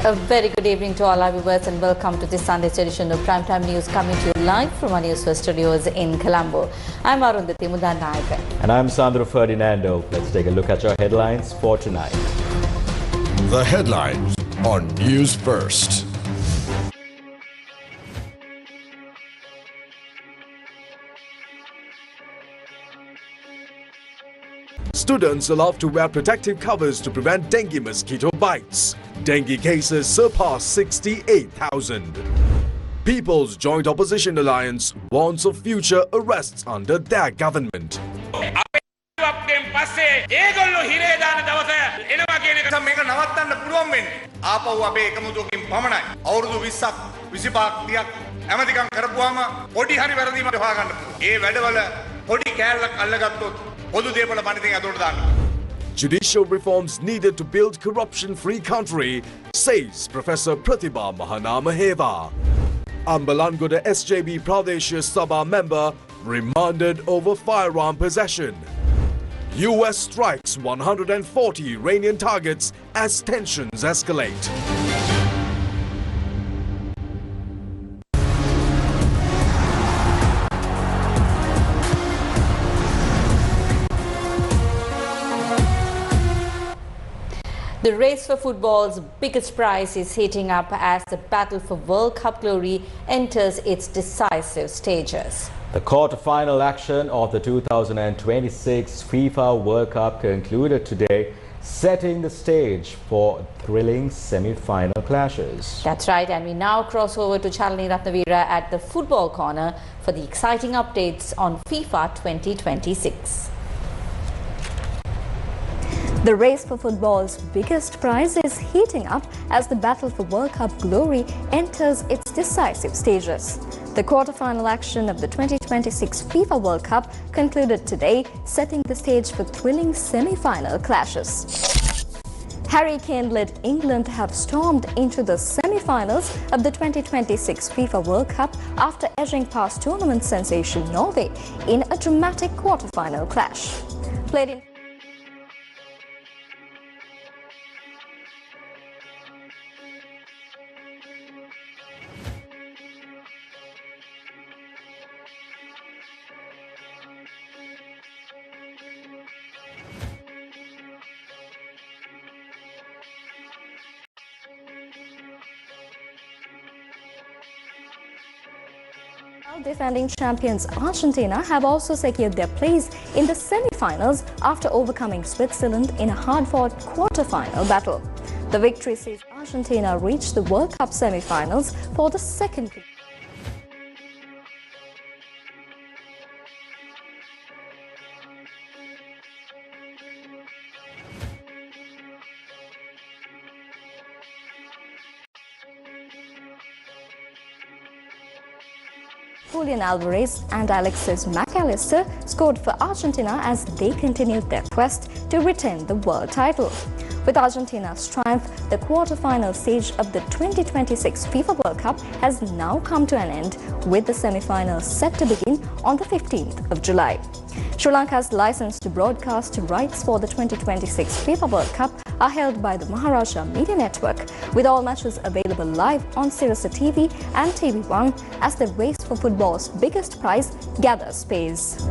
A very good evening to all our viewers and welcome to this Sunday's edition of Primetime News coming to you live from our Newsfirst studios in Colombo. I'm Arundhati Mudanayaka. And I'm Sandro Ferdinando. Let's take a look at your headlines for tonight. The headlines on Newsfirst. Students allowed to wear protective covers to prevent dengue mosquito bites. Dengue cases surpass 68,000. People's Joint Opposition Alliance warns of future arrests under their government. Judicial reforms needed to build corruption-free country, says Professor Pratibha Mahanamaheva. Ambalangoda SJB Pradesh Sabha member remanded over firearm possession. US strikes 140 Iranian targets as tensions escalate. The race for football's biggest prize is heating up as the battle for World Cup glory enters its decisive stages. The quarter-final action of the 2026 FIFA World Cup concluded today, setting the stage for thrilling semi-final clashes. That's right, and we now cross over to Chalini Ratnavira at the Football Corner for the exciting updates on FIFA 2026. The race for football's biggest prize is heating up as the battle for World Cup glory enters its decisive stages. The quarter-final action of the 2026 FIFA World Cup concluded today, setting the stage for thrilling semi-final clashes. Harry Kane-led England have stormed into the semi-finals of the 2026 FIFA World Cup after edging past tournament sensation Norway in a dramatic quarter-final clash. Played in defending champions Argentina have also secured their place in the semi-finals after overcoming Switzerland in a hard-fought quarter-final battle. The victory sees Argentina reach the World Cup semi-finals for the second time. Julian Alvarez and Alexis McAllister scored for Argentina as they continued their quest to retain the world title. With Argentina's triumph, the quarter-final stage of the 2026 FIFA World Cup has now come to an end, with the semi-finals set to begin on the 15th of July. Sri Lanka's license to broadcast rights for the 2026 FIFA World Cup are held by the Maharaja Media Network, with all matches available live on Sirasa TV and TV1 as the race for football's biggest prize gathers pace.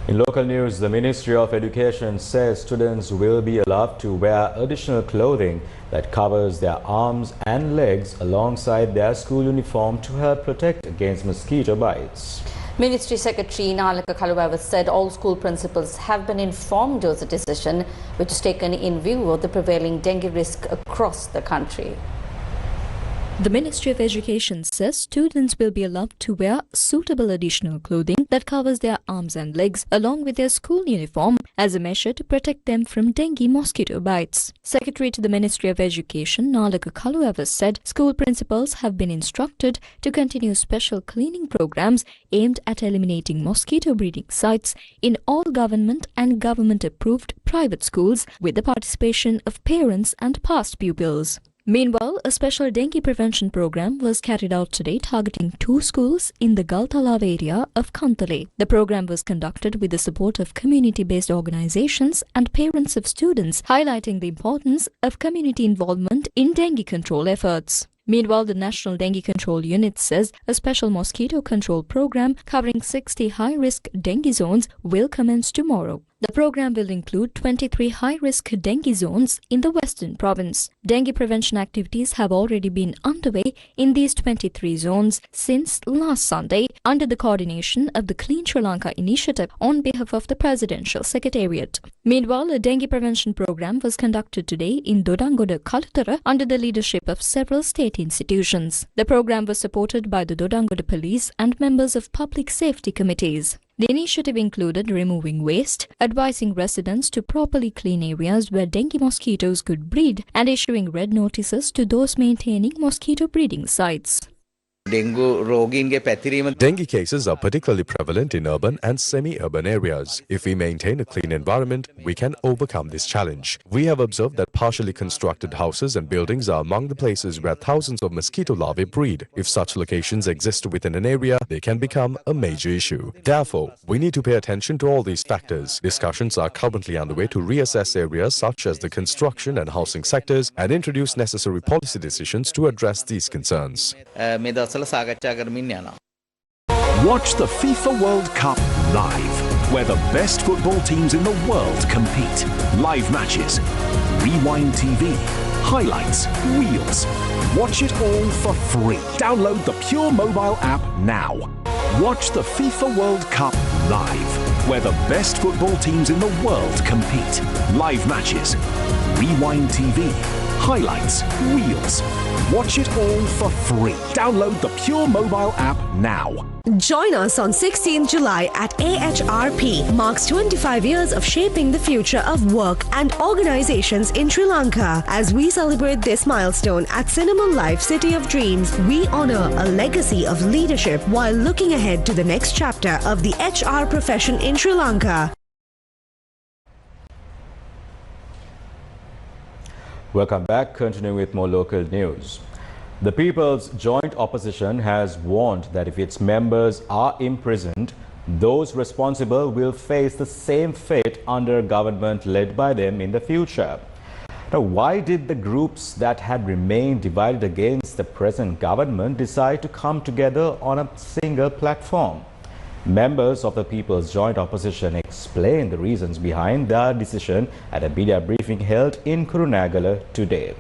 In local news, the Ministry of Education says students will be allowed to wear additional clothing that covers their arms and legs alongside their school uniform to help protect against mosquito bites. Ministry Secretary Lanka said all school principals have been informed of the decision, which is taken in view of the prevailing dengue risk across the country. The Ministry of Education says students will be allowed to wear suitable additional clothing that covers their arms and legs along with their school uniform as a measure to protect them from dengue mosquito bites. Secretary to the Ministry of Education, Nalaka Kalueva, said school principals have been instructed to continue special cleaning programs aimed at eliminating mosquito breeding sites in all government and government-approved private schools with the participation of parents and past pupils. Meanwhile, a special dengue prevention program was carried out today targeting 2 schools in the Galtalav area of Kantale. The program was conducted with the support of community-based organizations and parents of students, highlighting the importance of community involvement in dengue control efforts. Meanwhile, the National Dengue Control Unit says a special mosquito control program covering 60 high-risk dengue zones will commence tomorrow. The program will include 23 high-risk dengue zones in the Western Province. Dengue prevention activities have already been underway in these 23 zones since last Sunday under the coordination of the Clean Sri Lanka initiative on behalf of the Presidential Secretariat. Meanwhile, a dengue prevention program was conducted today in Dodangoda Kalutara under the leadership of several state institutions. The program was supported by the Dodangoda Police and members of public safety committees. The initiative included removing waste, advising residents to properly clean areas where dengue mosquitoes could breed, and issuing red notices to those maintaining mosquito breeding sites. Dengue cases are particularly prevalent in urban and semi-urban areas. If we maintain a clean environment, we can overcome this challenge. We have observed that partially constructed houses and buildings are among the places where thousands of mosquito larvae breed. If such locations exist within an area, they can become a major issue. Therefore, we need to pay attention to all these factors. Discussions are currently underway to reassess areas such as the construction and housing sectors and introduce necessary policy decisions to address these concerns. Watch the FIFA World Cup live, where the best football teams in the world compete. Live matches, Rewind TV, highlights, reels. Watch it all for free. Download the Pure mobile app now. Watch the FIFA World Cup live, where the best football teams in the world compete. Live matches, Rewind TV, highlights, reels. Watch it all for free. Download the Pure mobile app now. Join us on 16th July at AHRP. Marks 25 years of shaping the future of work and organizations in Sri Lanka. As we celebrate this milestone at Cinnamon Life City of Dreams, we honor a legacy of leadership while looking ahead to the next chapter of the HR profession in Sri Lanka. Welcome back. Continuing with more local news. The People's Joint Opposition has warned that if its members are imprisoned, those responsible will face the same fate under a government led by them in the future. Now, why did the groups that had remained divided against the present government decide to come together on a single platform? Members of the People's Joint Opposition explained the reasons behind their decision at a media briefing held in Kurunegala today.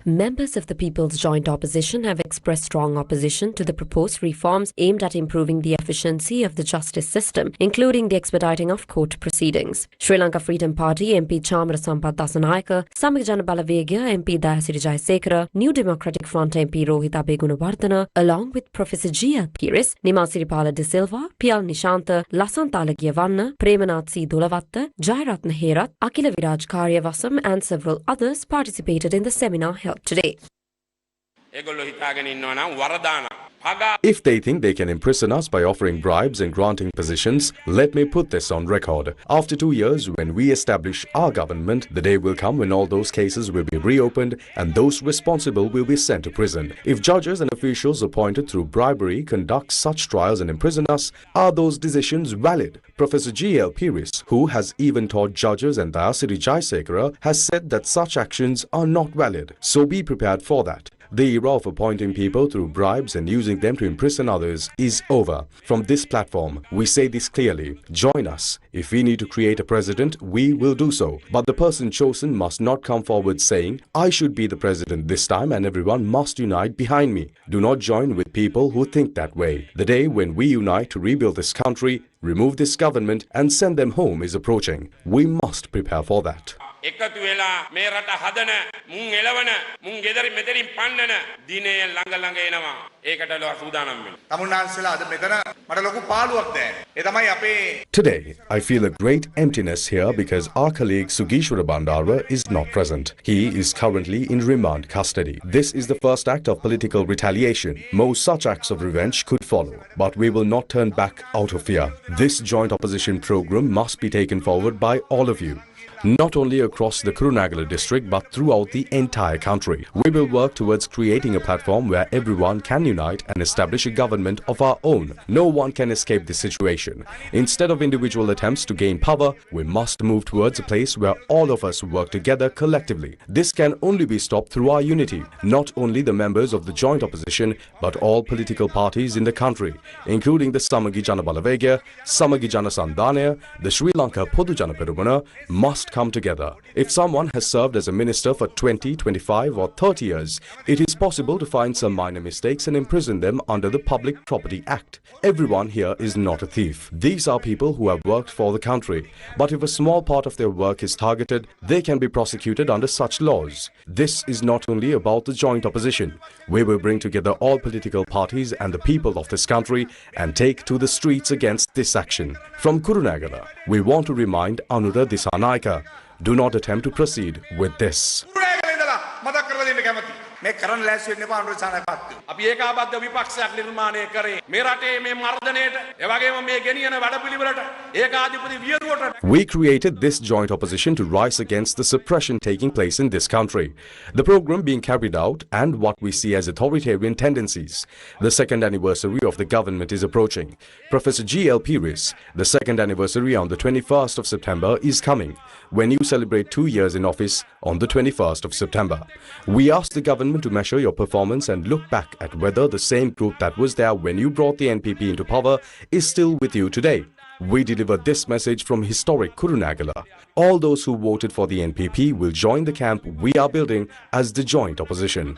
Members of the People's Joint Opposition have expressed strong opposition to the proposed reforms aimed at improving the efficiency of the justice system, including the expediting of court proceedings. Sri Lanka Freedom Party MP Chamara Sampath Dasanayaka, Samik Jana Balavegya MP Dayasiri Jayasekara, New Democratic Front MP Rohita Begunawardana, along with Professor G.L. Piris, Nimal Siripala De Silva, Pial Nishanta, Lasantala Giavanna, Premanath C. Dolavatta, Jayaratna Herat, Akila Viraj Karyavasam and several others participated in the seminar held today. If they think they can imprison us by offering bribes and granting positions, let me put this on record. After 2 years, when we establish our government, the day will come when all those cases will be reopened and those responsible will be sent to prison. If judges and officials appointed through bribery conduct such trials and imprison us, are those decisions valid? Professor G.L. Piris, who has even taught judges, and Dayasiri Jayasekara, has said that such actions are not valid. So be prepared for that. The era of appointing people through bribes and using them to imprison others is over. From this platform, we say this clearly. Join us. If we need to create a president, we will do so. But the person chosen must not come forward saying, I should be the president this time and everyone must unite behind me. Do not join with people who think that way. The day when we unite to rebuild this country, remove this government and send them home is approaching. We must prepare for that. එකතු වෙලා මේ රට හදන මුන් එළවන මුන් ගෙදරින් මෙතනින් පන්නන දිනේ ළඟ ළඟ එනවා ඒකට සූදානම් වෙනවා තමුන්නාන්සලා අද මෙතන මට ලොකු පාළුවක් දැනෙන ඒ තමයි අපේ Today I feel a great emptiness here because our colleague Sugishwara Bandara is not present. He is currently in remand custody. This is the first act of political retaliation. Most such acts of revenge could follow, but we will not turn back out of fear. This joint opposition program must be taken forward by all of you. not only across the Kurunegala district but throughout the entire country. We will work towards creating a platform where everyone can unite and establish a government of our own. No one can escape this situation. Instead of individual attempts to gain power, we must move towards a place where all of us work together collectively. This can only be stopped through our unity. Not only the members of the joint opposition, but all political parties in the country, including the Samagi Jana Balavegya, Samagi Jana Sandhanaya, the Sri Lanka Podu Jana Perumana, must come together. If someone has served as a minister for 20, 25 or 30 years, it is possible to find some minor mistakes and imprison them under the Public Property Act. Everyone here is not a thief. These are people who have worked for the country. But if a small part of their work is targeted, they can be prosecuted under such laws. This is not only about the joint opposition. We will bring together all political parties and the people of this country and take to the streets against this action. From Kurunegala, we want to remind Anura Disanaika, do not attempt to proceed with this. මේ කරන්න ලෑස්ති වෙන්න එපා අනුර සානපත්. අපි ඒකාබද්ධ විපක්ෂයක් නිර්මාණය කරේ. මේ රටේ මේ මර්ධනයේට, ඒ වගේම මේ ගෙනියන වැඩපිළිවෙලට, ඒකාධිපති වියරුවට. We created this joint opposition to rise against the suppression taking place in this country. The program being carried out and what we see as authoritarian tendencies. The second anniversary of the government is approaching. Professor G.L. Pires, the second anniversary on the 21st of September is coming, when you celebrate 2 years in office on the 21st of September. We ask the government to measure your performance and look back at whether the same group that was there when you brought the NPP into power is still with you today. We deliver this message from historic Kurunegala. All those who voted for the NPP will join the camp we are building as the joint opposition.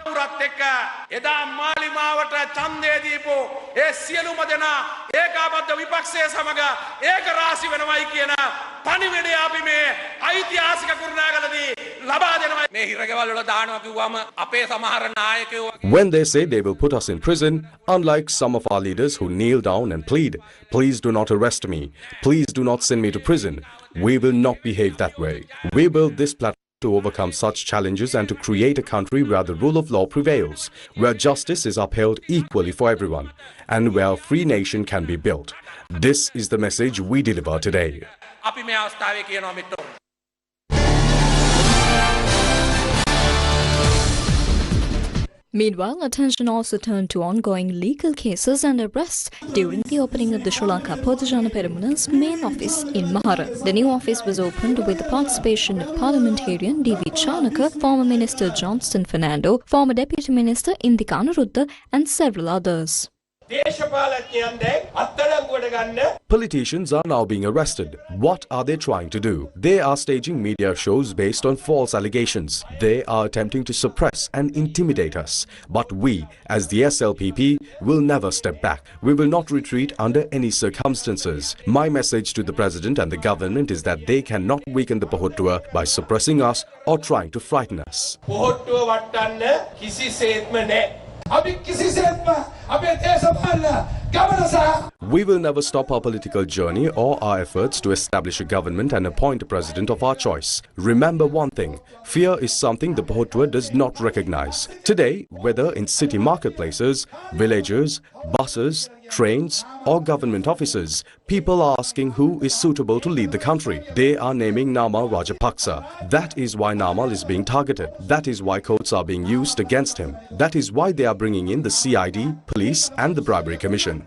When they say they will put us in prison, unlike some of our leaders who kneel down and plead, please do not arrest me, please do not send me to prison, we will not behave that way. We build this platform to overcome such challenges and to create a country where the rule of law prevails, where justice is upheld equally for everyone, and where a free nation can be built. This is the message we deliver today. Meanwhile, attention also turned to ongoing legal cases and arrests during the opening of the Sri Lanka Podujana Peremuna's main office in Mahara. The new office was opened with the participation of parliamentarian D.V. Chanaka, former Minister Johnston Fernando, former Deputy Minister Indika Anuruddha and several others. Politicians are now being arrested. What are they trying to do? They are staging media shows based on false allegations. They are attempting to suppress and intimidate us. But we, as the SLPP, will never step back. We will not retreat under any circumstances. My message to the President and the government is that they cannot weaken the Pohottua by suppressing us or trying to frighten us. We will never stop our political journey or our efforts to establish a government and appoint a president of our choice. Remember one thing, fear is something the Pohottua does not recognize. Today, whether in city marketplaces, villages, buses, trains or government offices, people are asking who is suitable to lead the country. They are naming Namal Rajapaksa. That is why Namal is being targeted. That is why courts are being used against him. That is why they are bringing in the CID, police and the Bribery Commission.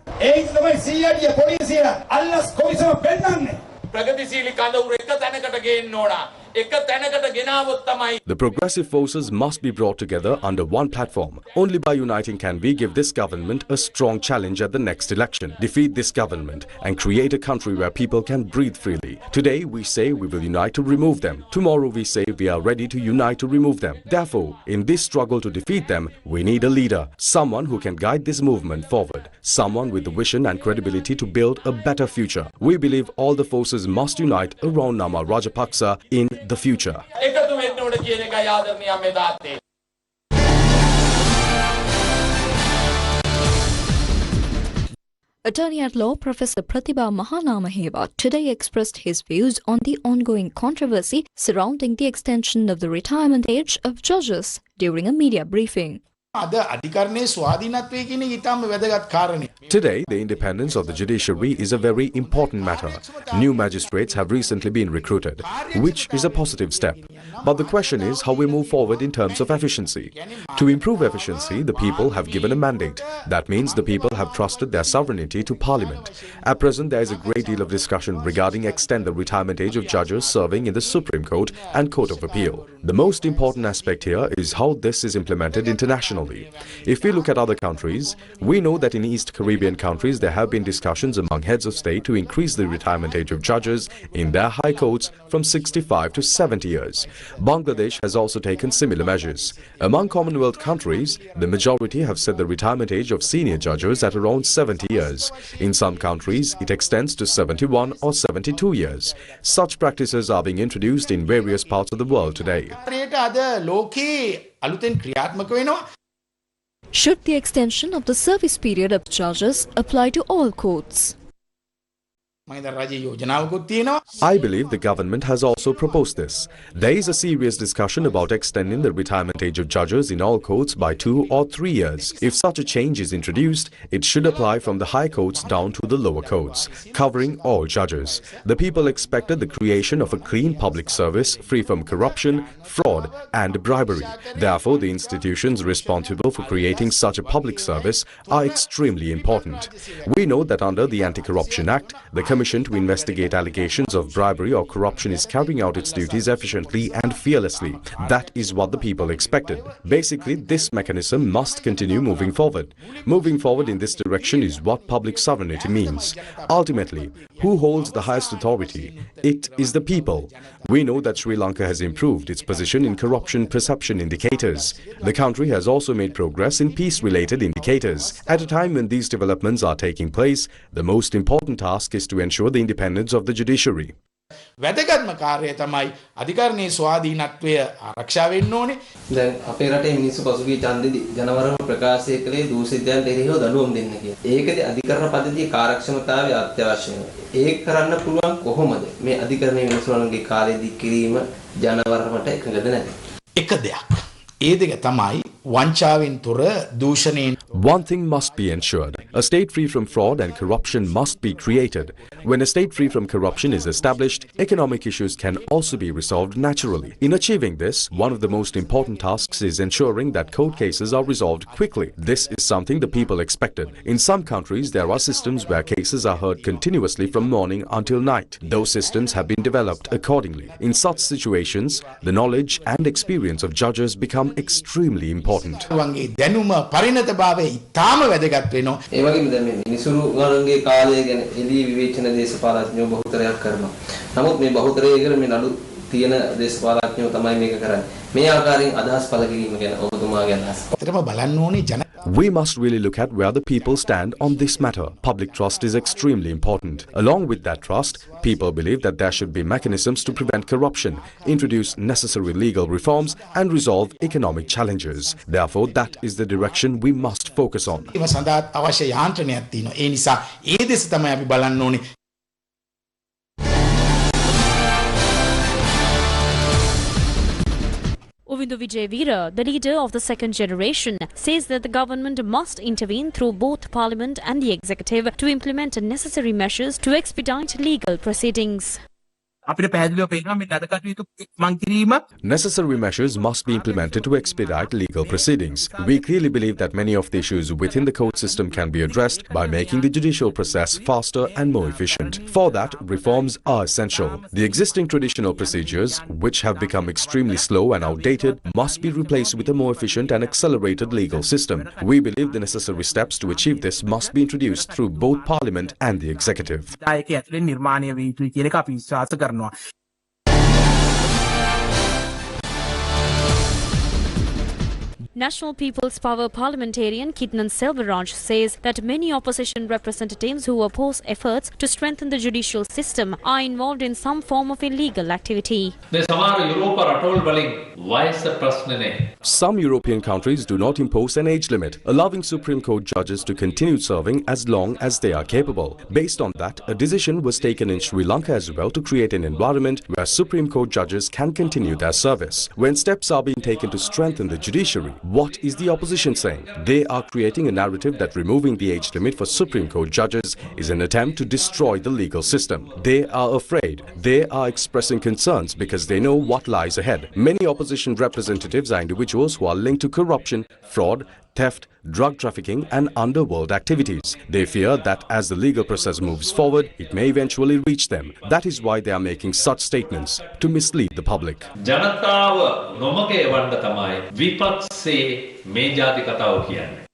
The progressive forces must be brought together under one platform. Only by uniting can we give this government a strong challenge at the next election, defeat this government and create a country where people can breathe freely. Today we say we will unite to remove them. Tomorrow we say we are ready to unite to remove them. Therefore, in this struggle to defeat them, we need a leader, someone who can guide this movement forward, someone with the vision and credibility to build a better future. We believe all the forces must unite around Namal Rajapaksa in the future. Attorney at Law Professor Pratibha Mahanamaheva today expressed his views on the ongoing controversy surrounding the extension of the retirement age of judges during a media briefing. Today, the independence of the judiciary is a very important matter. New magistrates have recently been recruited, which is a positive step. But the question is how we move forward in terms of efficiency. To improve efficiency, the people have given a mandate. That means the people have trusted their sovereignty to Parliament. At present, there is a great deal of discussion regarding extend the retirement age of judges serving in the Supreme Court and Court of Appeal. The most important aspect here is how this is implemented internationally. If we look at other countries, we know that in East Caribbean countries there have been discussions among heads of state to increase the retirement age of judges in their high courts from 65 to 70 years. Bangladesh has also taken similar measures. Among Commonwealth countries, the majority have set the retirement age of senior judges at around 70 years. In some countries, it extends to 71 or 72 years. Such practices are being introduced in various parts of the world today. Should the extension of the service period of judges apply to all courts? I believe the government has also proposed this. There is a serious discussion about extending the retirement age of judges in all courts by 2 or 3 years. If such a change is introduced, it should apply from the high courts down to the lower courts, covering all judges. The people expected the creation of a clean public service free from corruption, fraud and bribery. Therefore, the institutions responsible for creating such a public service are extremely important. We know that under the Anti-Corruption Act, the Commission to investigate allegations of bribery or corruption is carrying out its duties efficiently and fearlessly. That is what the people expected. Basically, this mechanism must continue moving forward. Moving forward in this direction is what public sovereignty means. Ultimately, who holds the highest authority? It is the people. We know that Sri Lanka has improved its position in corruption perception indicators. The country has also made progress in peace-related indicators. At a time when these developments are taking place, the most important task is to ensure the independence of the judiciary. වැදගත්ම කාර්යය තමයි අධිකරණයේ ස්වාධීනත්වය ආරක්ෂා වෙන්න ඕනේ. දැන් අපේ රටේ මිනිස්සු පසුගිය ඡන්දෙදි ජනවරම ප්‍රකාශය කළේ දූෂිතයන්ට එරෙහිව දඬුවම් දෙන්න කියලා. ඒකදී අධිකරණ පද්ධතියේ කාර්යක්ෂමතාවය අත්‍යවශ්‍යයි. ඒක කරන්න පුළුවන් කොහොමද? මේ අධිකරණයේ මිනිස්සුන්ගේ කාර්යදී කිරීම ජනවරමට එකඟද නැද්ද? එක දෙයක්. ඒ දෙක තමයි වංචාවෙන් තොර දූෂණයෙන්. One thing must be ensured. A state free from fraud and corruption must be created. When a state free from corruption is established, economic issues can also be resolved naturally. In achieving this, one of the most important tasks is ensuring that court cases are resolved quickly. This is something the people expected. In some countries, there are systems where cases are heard continuously from morning until night. Those systems have been developed accordingly. In such situations, the knowledge and experience of judges become extremely important. වගේ දැනුම පරිණතභාවය ඉතාම වැදගත් වෙනවා. ඒ වගේම දැන් මේ මිනිසුරු ගණන්ගේ කාලය ගැන එළි විවේචන දේශපාලඥයෝ බහුතරයක් කරනවා. නමුත් මේ බහුතරයේ මේ නඩු තියෙන දේශපාලඥයෝ තමයි මේක කරන්නේ. මේ ආකාරයෙන් අදහස් පළ කිරීම ගැන ඔබතුමාගේ අදහස. ඇත්තටම බලන්න ඕනේ ජන We must really look at where the people stand on this matter. Public trust is extremely important. Along with that trust, people believe that there should be mechanisms to prevent corruption, introduce necessary legal reforms and resolve economic challenges. Therefore, that is the direction we must focus on. ඒව සඳහා අවශ්‍ය යාන්ත්‍රණයක් තියෙනවා. ඒ නිසා ඒ දෙස තමයි අපි බලන්න ඕනේ. Uvindu Vijayveera, the leader of the second generation, says that the government must intervene through both Parliament and the Executive to implement necessary measures to expedite legal proceedings. Necessary measures must be implemented to expedite legal proceedings. We clearly believe that many of the issues within the court system can be addressed by making the judicial process faster and more efficient. For that, reforms are essential. The existing traditional procedures, which have become extremely slow and outdated, must be replaced with a more efficient and accelerated legal system. We believe the necessary steps to achieve this must be introduced through both Parliament and the Executive. National People's Power parliamentarian Kitnan Selvaraj says that many opposition representatives who oppose efforts to strengthen the judicial system are involved in some form of illegal activity. Some European countries do not impose an age limit, allowing Supreme Court judges to continue serving as long as they are capable. Based on that, a decision was taken in Sri Lanka as well to create an environment where Supreme Court judges can continue their service. When steps are being taken to strengthen the judiciary, What is the opposition saying? They are creating a narrative that removing the age limit for Supreme Court judges is an attempt to destroy the legal system. They are afraid. They are expressing concerns because they know what lies ahead. Many opposition representatives are individuals who are linked to corruption, fraud, theft, drug trafficking and underworld activities. They fear that as the legal process moves forward, it may eventually reach them. That is why they are making such statements to mislead the public. ජනතාව නොමග එවන්න තමයි විපක්ෂයේ මේ ජාති කතාව කියන්නේ.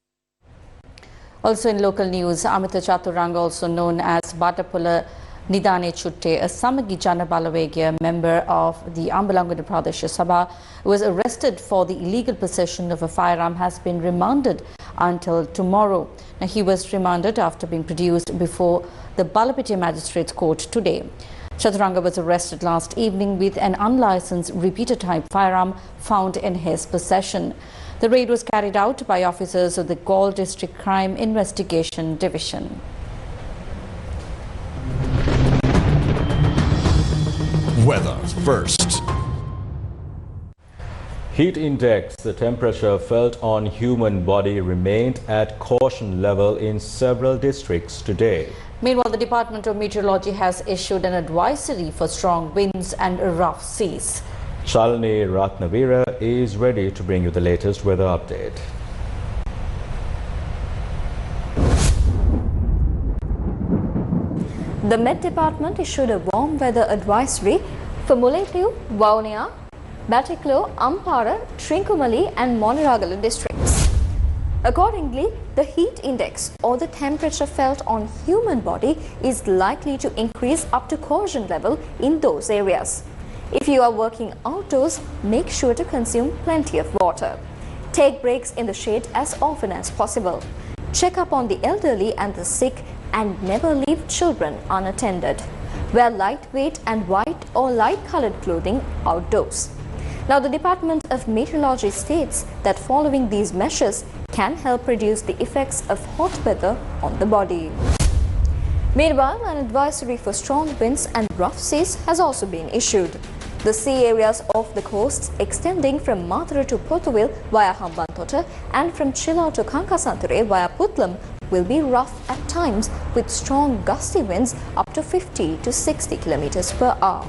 Also in local news, Amita Chaturanga, also known as Batapula Nidane Chutte, a Samagi Jana Balawegya member of the Ambalangoda Pradesh Sabha, who was arrested for the illegal possession of a firearm, has been remanded until tomorrow. Now, he was remanded after being produced before the Balapitiya Magistrates Court today. Chaturanga was arrested last evening with an unlicensed repeater-type firearm found in his possession. The raid was carried out by officers of the Galle District Crime Investigation Division. Weather first. Heat index, the temperature felt on human body remained at caution level in several districts today. Meanwhile, the Department of Meteorology has issued an advisory for strong winds and rough seas. Shalini Ratnavira is ready to bring you the latest weather update. The Met Department issued a warm weather advisory for Mullaitivu, Vavuniya, Batticaloa, Ampara, Trincomalee and Monaragalu districts. Accordingly, the heat index or the temperature felt on human body is likely to increase up to caution level in those areas. If you are working outdoors, make sure to consume plenty of water. Take breaks in the shade as often as possible. Check up on the elderly and the sick and never leave children unattended. Wear lightweight and white or light-colored clothing outdoors. Now, the Department of Meteorology states that following these measures can help reduce the effects of hot weather on the body. Meanwhile, an advisory for strong winds and rough seas has also been issued. The sea areas off the coasts extending from Mathura to Pothuwil via Hambantota and from Chilla to Kankasanture via Putlam will be rough at times with strong gusty winds up to 50 to 60 km per hour.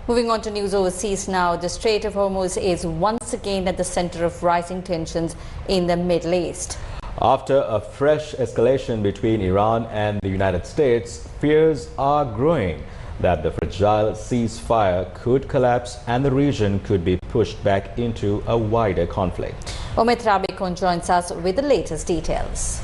Moving on to news overseas now, the Strait of Hormuz is once again at the center of rising tensions in the Middle East. After a fresh escalation between Iran and the United States, fears are growing that the fragile ceasefire could collapse and the region could be pushed back into a wider conflict. Omid Rabikon joins us with the latest details.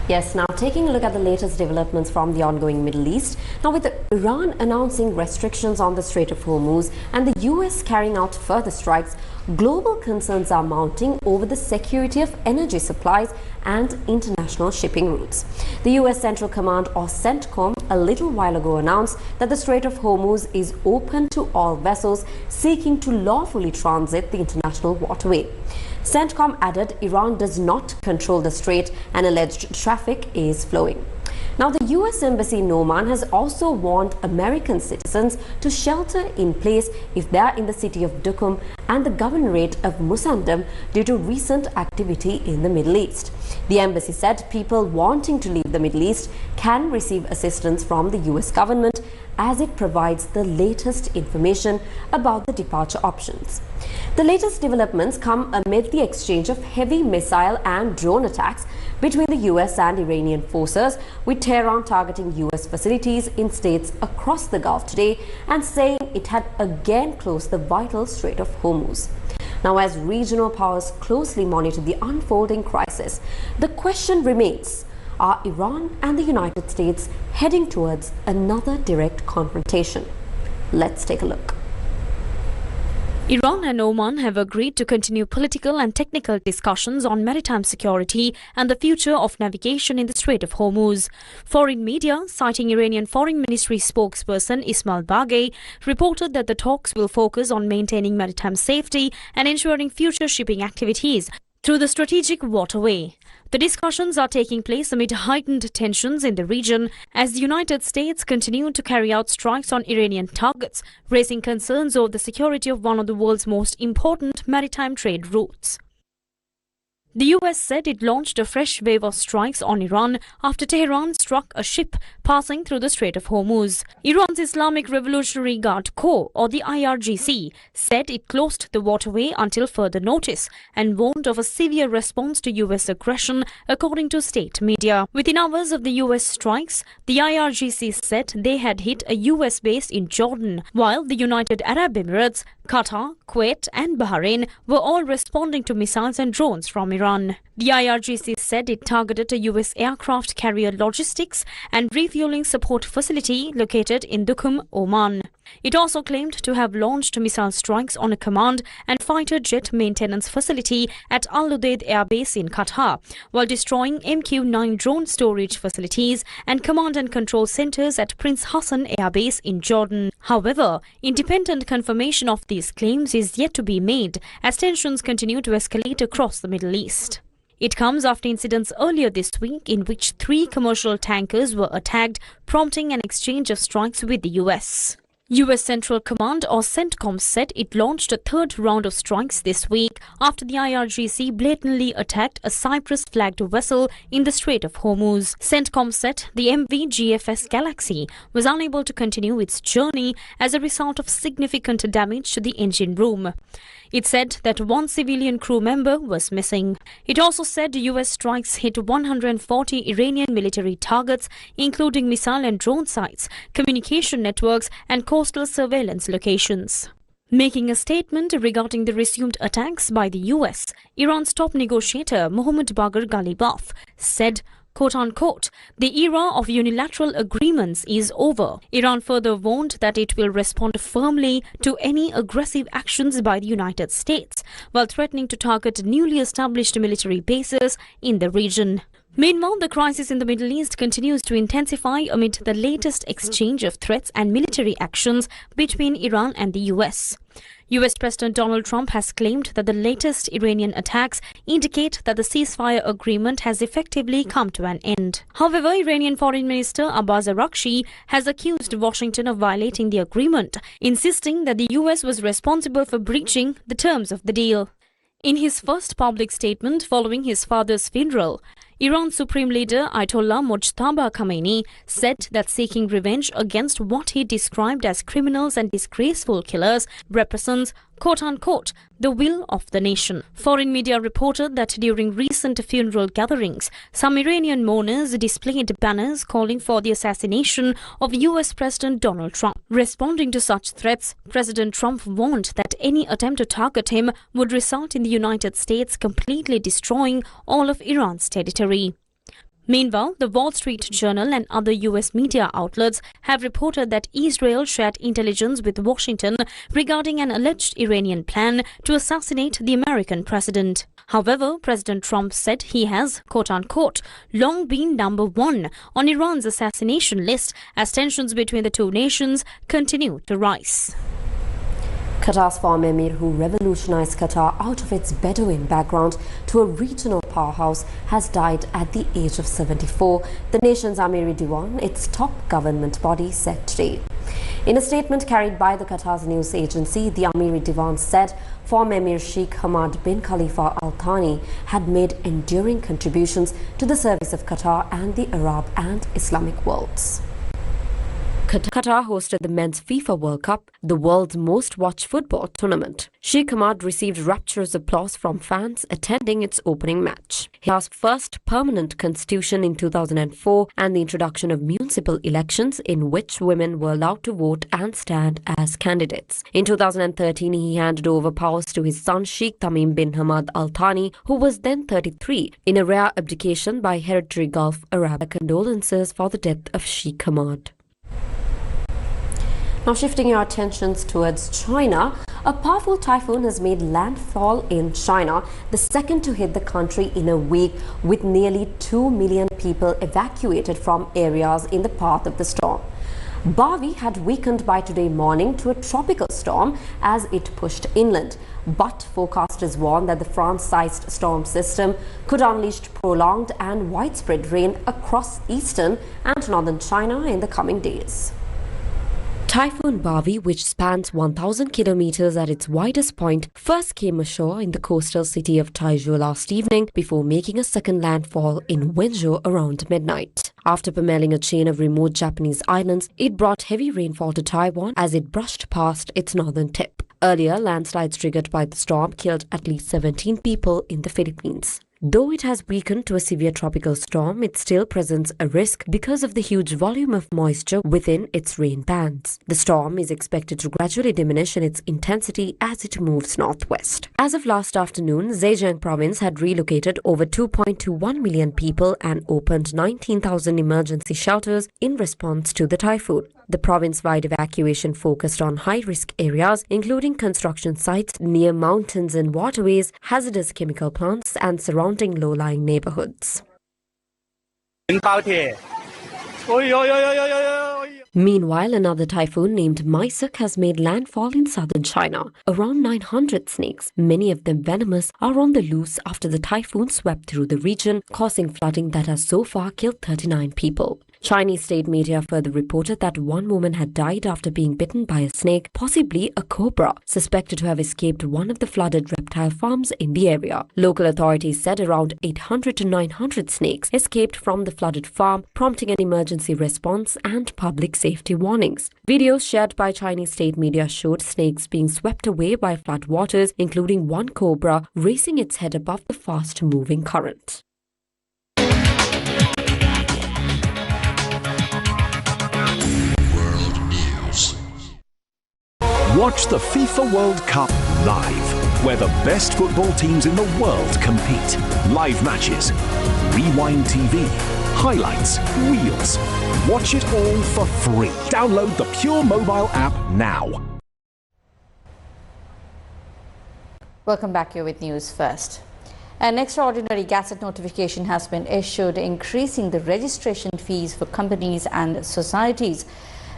Yes, now taking a look at the latest developments from the ongoing Middle East. Now, with Iran announcing restrictions on the Strait of Hormuz and the US carrying out further strikes, global concerns are mounting over the security of energy supplies and international shipping routes. The US Central Command, or CENTCOM, a little while ago announced that the Strait of Hormuz is open to all vessels seeking to lawfully transit the international waterway. CENTCOM added Iran does not control the strait and alleged traffic is flowing. Now, the US Embassy in Oman has also warned American citizens to shelter in place if they are in the city of Duqm and the governorate of Musandam due to recent activity in the Middle East. The embassy said people wanting to leave the Middle East can receive assistance from the US government as it provides the latest information about the departure options. The latest developments come amid the exchange of heavy missile and drone attacks between the US and Iranian forces, with Tehran targeting US facilities in states across the Gulf today and saying it had again closed the vital Strait of Hormuz. Now, as regional powers closely monitor the unfolding crisis, the question remains: are Iran and the United States heading towards another direct confrontation? Let's take a look. Iran and Oman have agreed to continue political and technical discussions on maritime security and the future of navigation in the Strait of Hormuz. Foreign media, citing Iranian Foreign Ministry spokesperson Ismail Baghei, reported that the talks will focus on maintaining maritime safety and ensuring future shipping activities. through the strategic waterway. The discussions are taking place amid heightened tensions in the region as the United States continue to carry out strikes on Iranian targets, raising concerns over the security of one of the world's most important maritime trade routes. The US said it launched a fresh wave of strikes on Iran after Tehran struck a ship passing through the Strait of Hormuz. Iran's Islamic Revolutionary Guard Corps, or the IRGC, said it closed the waterway until further notice and warned of a severe response to US aggression, according to state media. Within hours of the US strikes, the IRGC said they had hit a US base in Jordan, while the United Arab Emirates, Qatar, Kuwait and Bahrain were all responding to missiles and drones from Iran. The IRGC said it targeted a US aircraft carrier logistics and refueling support facility located in Duqm, Oman. It also claimed to have launched missile strikes on a command and fighter jet maintenance facility at Al Udeid Air Base in Qatar, while destroying MQ-9 drone storage facilities and command and control centers at Prince Hassan Air Base in Jordan. However, independent confirmation of these claims is yet to be made as tensions continue to escalate across the Middle East. It comes after incidents earlier this week in which 3 commercial tankers were attacked, prompting an exchange of strikes with the US. US Central Command, or CENTCOM, said it launched a third round of strikes this week after the IRGC blatantly attacked a Cyprus-flagged vessel in the Strait of Hormuz. CENTCOM said the MV GFS Galaxy was unable to continue its journey as a result of significant damage to the engine room. It said that 1 civilian crew member was missing. It also said US strikes hit 140 Iranian military targets, including missile and drone sites, communication networks and coastal surveillance locations. Making a statement regarding the resumed attacks by the US, Iran's top negotiator Mohammad Bagher Ghalibaf said, quote-unquote, the era of unilateral agreements is over. Iran further warned that it will respond firmly to any aggressive actions by the United States, while threatening to target newly established military bases in the region. Meanwhile, the crisis in the Middle East continues to intensify amid the latest exchange of threats and military actions between Iran and the US. US President Donald Trump has claimed that the latest Iranian attacks indicate that the ceasefire agreement has effectively come to an end. However, Iranian Foreign Minister Abbas Araghchi has accused Washington of violating the agreement, insisting that the US was responsible for breaching the terms of the deal. In his first public statement following his father's funeral, Iran's Supreme Leader Ayatollah Mojtaba Khamenei said that seeking revenge against what he described as criminals and disgraceful killers represents, quote-unquote, the will of the nation. Foreign media reported that during recent funeral gatherings, some Iranian mourners displayed banners calling for the assassination of US President Donald Trump. Responding to such threats, President Trump warned that any attempt to target him would result in the United States completely destroying all of Iran's territory. Meanwhile, the Wall Street Journal and other US media outlets have reported that Israel shared intelligence with Washington regarding an alleged Iranian plan to assassinate the American president. However, President Trump said he has, quote-unquote, long been number 1 on Iran's assassination list as tensions between the two nations continue to rise. Qatar's former emir, who revolutionized Qatar out of its Bedouin background to a regional powerhouse, has died at the age of 74, the nation's Amiri Diwan, its top government body, said today. In a statement carried by the Qatar's news agency, the Amiri Diwan said former Emir Sheikh Hamad bin Khalifa Al Thani had made enduring contributions to the service of Qatar and the Arab and Islamic worlds. Qatar hosted the men's FIFA World Cup, the world's most watched football tournament. Sheikh Hamad received rapturous applause from fans attending its opening match. His first permanent constitution in 2004 and the introduction of municipal elections in which women were allowed to vote and stand as candidates. In 2013, he handed over powers to his son Sheikh Tamim bin Hamad Al Thani, who was then 33, in a rare abdication by hereditary Gulf Arab. Condolences for the death of Sheikh Hamad. Now shifting our attentions towards China, a powerful typhoon has made landfall in China, the second to hit the country in a week, with nearly 2 million people evacuated from areas in the path of the storm. Bavi had weakened by today morning to a tropical storm as it pushed inland. But forecasters warn that the France-sized storm system could unleash prolonged and widespread rain across eastern and northern China in the coming days. Typhoon Bavi, which spans 1,000 kilometers at its widest point, first came ashore in the coastal city of Taizhou last evening before making a second landfall in Wenzhou around midnight. After pummeling a chain of remote Japanese islands, it brought heavy rainfall to Taiwan as it brushed past its northern tip. Earlier, landslides triggered by the storm killed at least 17 people in the Philippines. Though it has weakened to a severe tropical storm, it still presents a risk because of the huge volume of moisture within its rain bands. The storm is expected to gradually diminish in its intensity as it moves northwest. As of last afternoon, Zhejiang province had relocated over 2.21 million people and opened 19,000 emergency shelters in response to the typhoon. The province-wide evacuation focused on high-risk areas, including construction sites near mountains and waterways, hazardous chemical plants, and surrounding low-lying neighborhoods. Meanwhile, another typhoon named Maisuk has made landfall in southern China. Around 900 snakes, many of them venomous, are on the loose after the typhoon swept through the region, causing flooding that has so far killed 39 people. Chinese state media further reported that one woman had died after being bitten by a snake, possibly a cobra, suspected to have escaped one of the flooded reptile farms in the area. Local authorities said around 800 to 900 snakes escaped from the flooded farm, prompting an emergency response and public safety warnings. Videos shared by Chinese state media showed snakes being swept away by flood waters, including one cobra raising its head above the fast-moving current. Watch the FIFA World Cup live, where the best football teams in the world compete. Live matches, Rewind TV, highlights, reels. Watch it all for free. Download the Pure mobile app now. Welcome back here with News First. An extraordinary Gazette notification has been issued increasing the registration fees for companies and societies.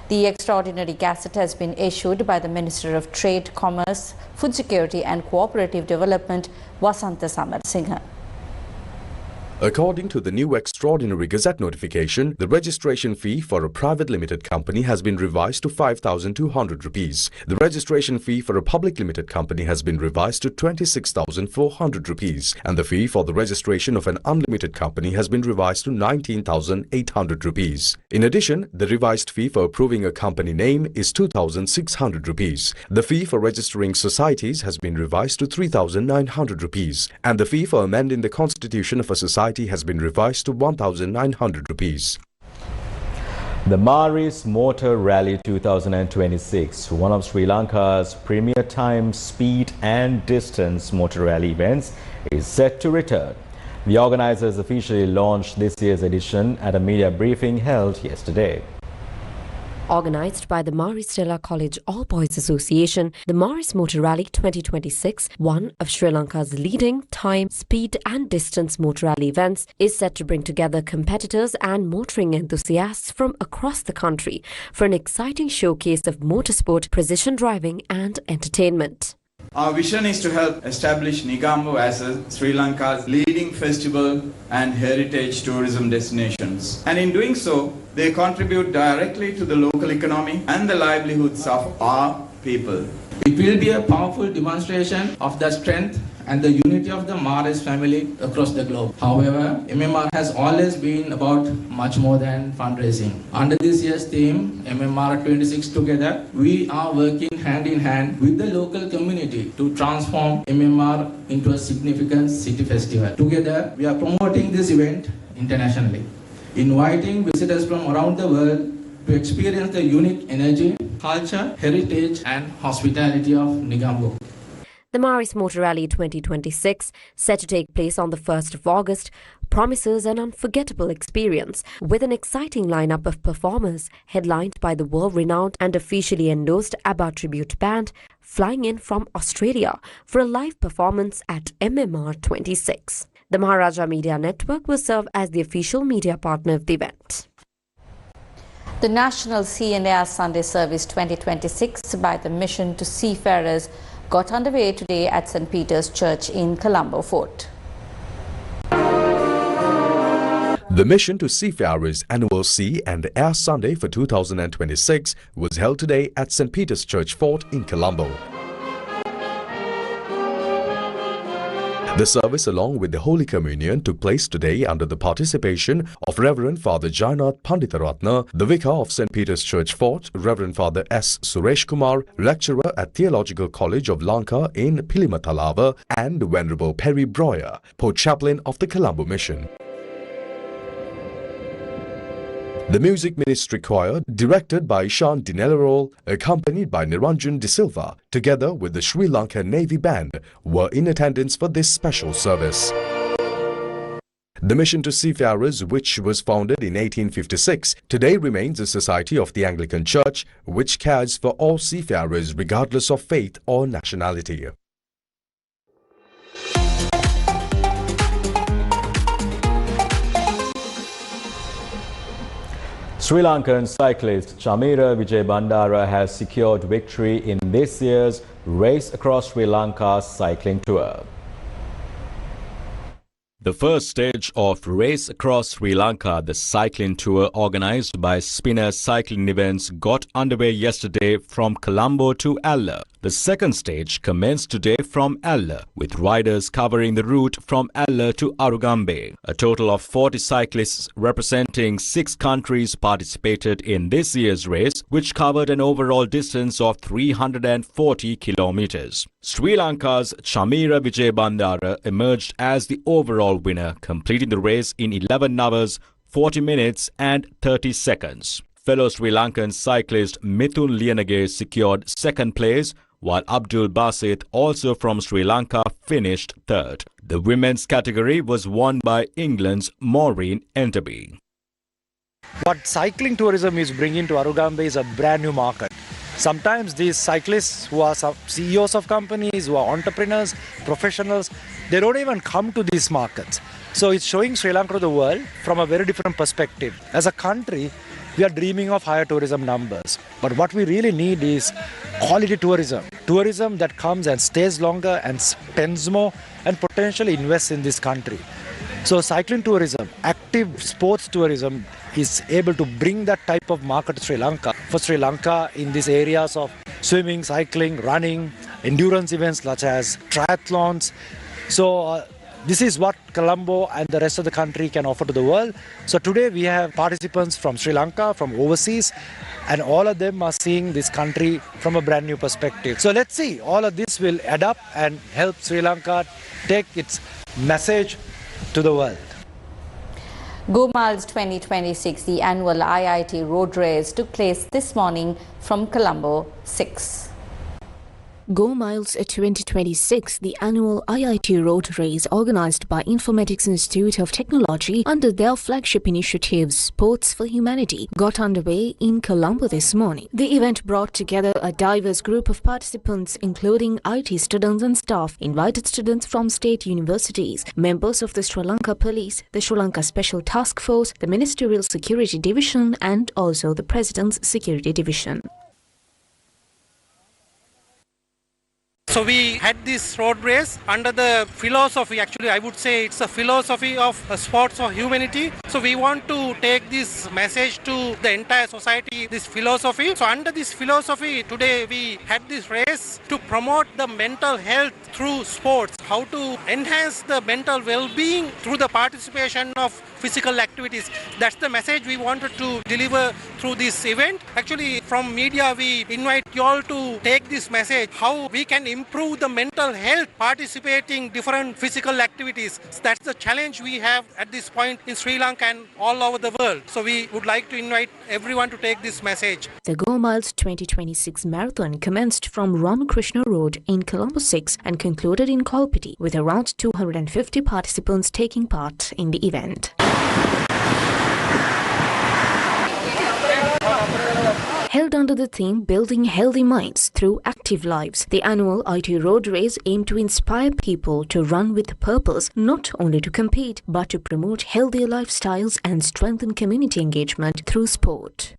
The extraordinary Gazette has been issued by the Minister of Trade, Commerce, Food Security and Cooperative Development, Vasantha Samarsinghe. According to the new Extraordinary Gazette notification, the registration fee for a private limited company has been revised to 5,200 rupees. The registration fee for a public limited company has been revised to 26,400 rupees. And the fee for the registration of an unlimited company has been revised to 19,800 rupees. In addition, the revised fee for approving a company name is 2,600 rupees. The fee for registering societies has been revised to 3,900 rupees. And the fee for amending the constitution of a society has been revised to 1,900 rupees. The Maris Motor Rally 2026, one of Sri Lanka's premier time, speed and distance motor rally events, is set to return. The organizers officially launched this year's edition at a media briefing held yesterday. Organised by the Maris Stella College All Boys Association, the Maris Motor Rally 2026, one of Sri Lanka's leading time, speed and distance motor rally events, is set to bring together competitors and motoring enthusiasts from across the country for an exciting showcase of motorsport, precision driving and entertainment. Our vision is to help establish Negombo as Sri Lanka's leading festival and heritage tourism destinations. And in doing so, they contribute directly to the local economy and the livelihoods of our people. It will be a powerful demonstration of the strength and the unity of the Maris family across the globe. However, MMR has always been about much more than fundraising. Under this year's theme, MMR 26 Together, we are working hand in hand with the local community to transform MMR into a significant city festival. Together, we are promoting this event internationally, inviting visitors from around the world to experience the unique energy, culture, heritage and hospitality of Negombo. The Maris Motor Rally 2026, set to take place on the 1st of August, promises an unforgettable experience with an exciting lineup of performers headlined by the world-renowned and officially endorsed ABBA tribute band flying in from Australia for a live performance at MMR 26. The Maharaja Media Network will serve as the official media partner of the event. The National Sea and Air Sunday Service 2026 by the Mission to Seafarers got underway today at St. Peter's Church in Colombo Fort. The Mission to Seafarers Annual Sea and Air Sunday for 2026 was held today at St. Peter's Church Fort in Colombo. The service along with the Holy Communion took place today under the participation of Reverend Father Jainath Panditaratna, the Vicar of St. Peter's Church Fort, Reverend Father S. Suresh Kumar, lecturer at Theological College of Lanka in Pilimatalava, and Venerable Perry Breuer, Port Chaplain of the Colombo Mission. The Music Ministry Choir, directed by Ishan Dinelarol, accompanied by Niranjan De Silva, together with the Sri Lanka Navy Band, were in attendance for this special service. The Mission to Seafarers, which was founded in 1856, today remains a society of the Anglican Church, which cares for all seafarers regardless of faith or nationality. Sri Lankan cyclist Chamira Vijayabandara has secured victory in this year's Race Across Sri Lanka cycling tour. The first stage of Race Across Sri Lanka, the cycling tour organized by Spinner Cycling Events, got underway yesterday from Colombo to Alla. The second stage commenced today from Alla, with riders covering the route from Alla to Arugambe. A total of 40 cyclists representing 6 countries participated in this year's race, which covered an overall distance of 340 kilometers. Sri Lanka's Chamira Vijayabandara emerged as the overall winner, completing the race in 11 hours, 40 minutes and 30 seconds. Fellow Sri Lankan cyclist Mithun Liyanage secured second place, while Abdul Basit, also from Sri Lanka, finished third. The women's category was won by England's Maureen Enderby. What cycling tourism is bringing to Arugambe is a brand new market. Sometimes these cyclists who are CEOs of companies, who are entrepreneurs, professionals, they don't even come to these markets. So it's showing Sri Lanka to the world from a very different perspective. As a country, we are dreaming of higher tourism numbers. But what we really need is quality tourism. Tourism that comes and stays longer and spends more and potentially invests in this country. So cycling tourism, active sports tourism is able to bring that type of market to Sri Lanka. For Sri Lanka in these areas of swimming, cycling, running, endurance events such as triathlons. So this is what Colombo and the rest of the country can offer to the world. So today we have participants from Sri Lanka, from overseas, and all of them are seeing this country from a brand new perspective. So let's see, all of this will add up and help Sri Lanka take its message to the world. Go Miles 2026, the annual IIT road race, took place this morning from Colombo 6. Go Miles 2026, the annual IIT road race organized by Informatics Institute of Technology under their flagship initiative Sports for Humanity, got underway in Colombo this morning. The event brought together a diverse group of participants including IT students and staff, invited students from state universities, members of the Sri Lanka Police, the Sri Lanka Special Task Force, the Ministerial Security Division and also the President's Security Division. So we had this road race under the philosophy, actually I would say it's a philosophy of sports for humanity. So we want to take this message to the entire society, this philosophy. So under this philosophy, today we had this race to promote the mental health through sports, how to enhance the mental well-being through the participation of physical activities. That's the message we wanted to deliver through this event. Actually, from media, we invite you all to take this message, how we can improve the mental health participating different physical activities. That's the challenge we have at this point in Sri Lanka and all over the world. So we would like to invite everyone to take this message. The Go Miles 2026 marathon commenced from Ramakrishna Road in Colombo 6 and concluded in Kolpiti, with around 250 participants taking part in the event. Held under the theme Building Healthy Minds Through Active Lives, the annual IT road race aimed to inspire people to run with purpose, not only to compete, but to promote healthier lifestyles and strengthen community engagement through sport.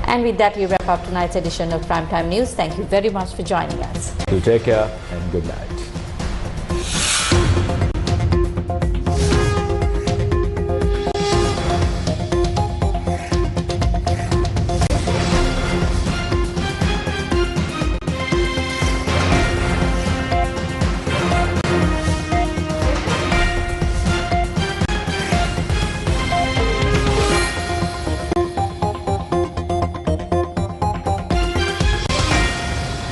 And with that, we wrap up tonight's edition of Primetime News. Thank you very much for joining us. You take care and good night.